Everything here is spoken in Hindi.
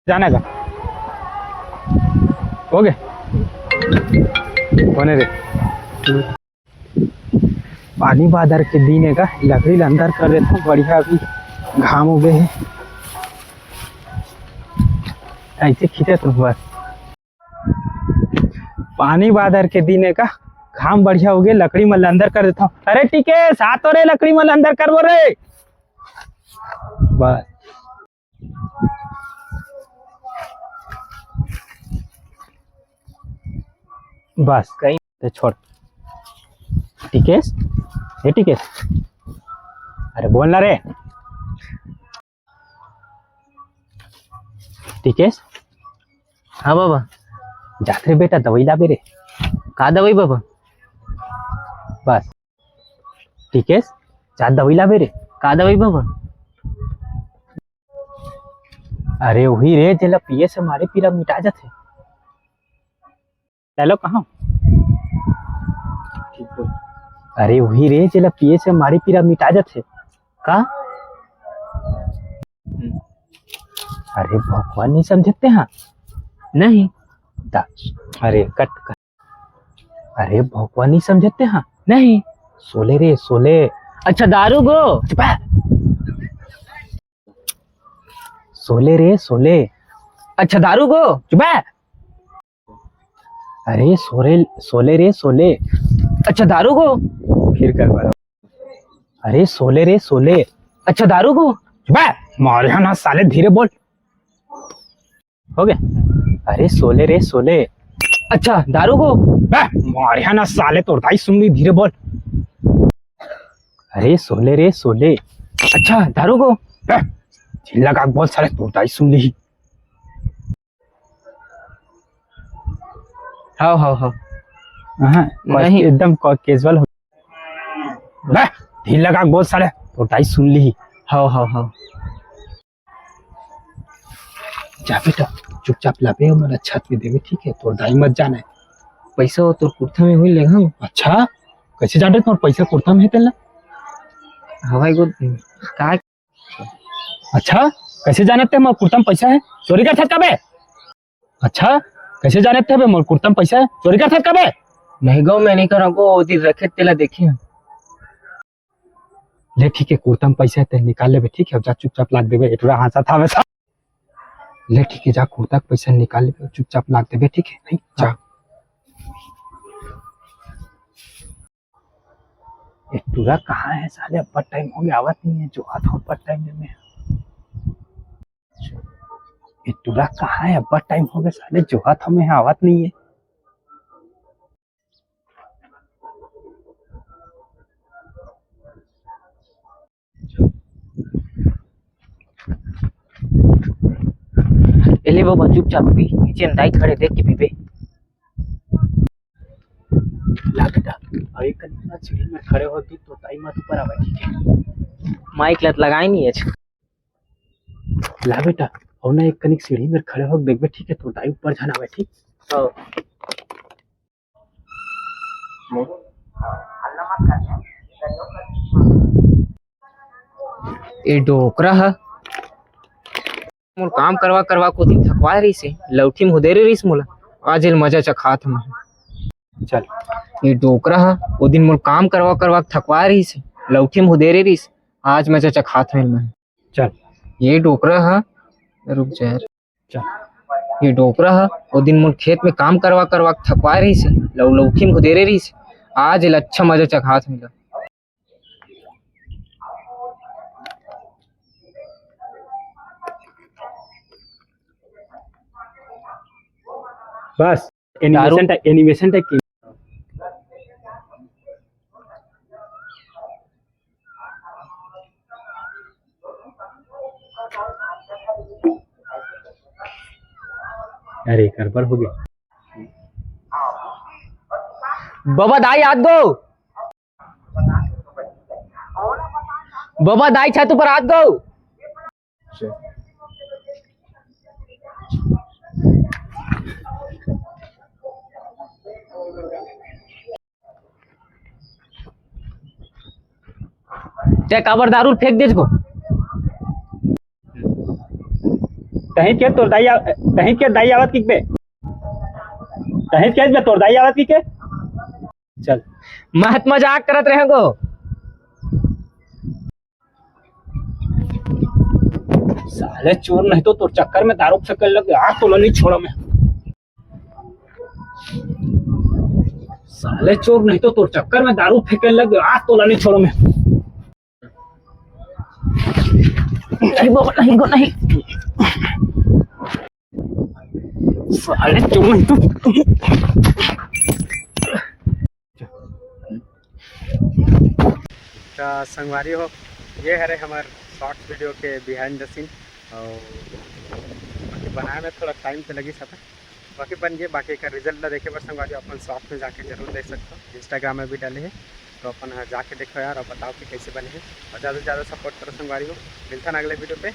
जाना का हो गए होने रे। पानी बादर के दिन है का लकड़ी अंदर कर देता हूँ बढ़िया। अभी घाम हो गए हैं ऐसे खींचे तो बस। पानी बादर के दिन है का घाम बढ़िया हो गए लकड़ी मल अंदर कर देता हूँ। अरे ठीक है साथ हो रे लकड़ी मल अंदर कर वो रे बस। बस कहीं तो छोड़। टिकेश ये टिकेश अरे बोलना रे टिकेश। हाँ बाबा। जात रे बेटा दवाई ला बेरे। का दवाई बाबा? बस टिकेश जा दवाई ला बेरे। का दवाई बाबा? अरे वही रे जेला पिए से मारे पीरा मिटा जाते। चलो कहाँ अरे वही रे जेला पिए से मारे पीरा मिटा जाते का? अरे भगवान नहीं समझते हैं नहीं। अरे कट कट। अरे भगवान नहीं समझते हैं नहीं। सोले रे सोले। अच्छा दारू गो। सोले रे सोले। अच्छा दारू गो। चुप। अरे सोले सोले रे सोले। अच्छा दारू गो। फिर कर बार। अरे सोले रे सोले। अच्छा दारू गो। चुप मारे यहाँ ना साले धीरे बोल। हो गया। अरे सोले रे सोले। अच्छा दारू गो। मारे यहाँ ना साले तो दाई सुन ली धीरे बोल। अरे सोले रे सोले। अच्छा दारू गो। चिल्ला का बोल साले तो दाई सुन ली। हाँ हाँ हाँ। नहीं एकदम कैजुअल हो। ढील लगा बोल साले तो दाई सुन ली। हाँ हाँ हाँ। जा बेटा चुपचाप लाबे मला छत में देवे ठीक है तो दाई मत जाना है। पैसा तो कुर्ता में हुई लेगा। अच्छा कैसे जान रहे तुम्हारे पैसा कुर्ता में है तेला? हवाई गो का। अच्छा कैसे जाने थे मोर कुर्ता में पैसा है चोरी कर था कबे? अच्छा कैसे जाने थे मोर कुर्ता में पैसा है चोरी कर था कबे? नहीं गो मैं नहीं करा गो दिन रखे तेला देखी। ले ठीक है कुर्ता में पैसा है ते निकाल ले ठीक है जा चुपचाप लाग देवे एटुरा हांसा था वैसा। ले ठीक है जा कुर्ता का पैसा निकाल ले चुपचाप लाग देवे ठीक है नहीं जा। एटुरा कहाँ है साले अब टाइम हो गया आवत नहीं है जो आता हूँ टाइम में। एटुरा कहाँ है अब टाइम हो गया साले जो आता में आवत नहीं है। एले बाबा चुपचाप पी नीचे दाई खड़े देख के पीबे। ला बेटा अरे कन्ना सीढ़ी में खड़े हो तू तो ताई मत ऊपर आवे ठीक है। माइक लत लगाई नहीं है। ला बेटा और ना एक कनिक सीढ़ी में खड़े हो देखबे ठीक है तो ताई ऊपर जाना आवे ठीक। हाँ। ये डोकरा है मोर काम करवा करवा को दिन थकवा रही से लौठी में हुदेरे रही मोला आज एल मजा चखात हम। चल ये डोकरा है वो दिन मोर काम करवा करवा थकवा रही से लौठी में हुदेरे रही आज मजा चखात है मैं। चल ये डोकरा है रुक जा यार। चल ये डोकरा है वो दिन मोर खेत में काम करवा करवा थकवा रही से लौठी में हुदेरे रही आज एल अच्छा मजा चखात मिला। बस एनिमेशन टाइप अरे गड़बड़ हो गया। बाबा दाई हाथ गो। बाबा दाई छत ऊपर हाथ गो। ते काबर दारू फेंक दे को। तहीं के तोर दाई तहीं के दाई आवत की बे तहीं के बे तोर दाई आवत की के चल महत मजाक करत रहे गो। साले चोर नहीं तो तोर चक्कर में दारू फेंकने लग गया आज तो नहीं छोड़ा मैं। साले चोर नहीं तो तोर चक्कर में दारू फेंकने लग गया आज तो नहीं छोड़ा मैं। नहीं बाबा नहीं गो नहीं साले चोर नहीं तो संगवारी हो ये है हमारे शॉर्ट वीडियो के बिहाइंड द सीन और बनाने में थोड़ा टाइम तो लगी सकता बाकी बन गए। बाकी का रिजल्ट ला देखे बस संगवारी अपन शॉप में जाके जरूर देख सकते हो। इंस्टाग्राम में भी डाले हैं तो अपन जाके देखो यार और बताओ कि कैसे बने हैं और ज़्यादा से ज़्यादा सपोर्ट करो संगवारी हो। मिलता है अगले वीडियो पे।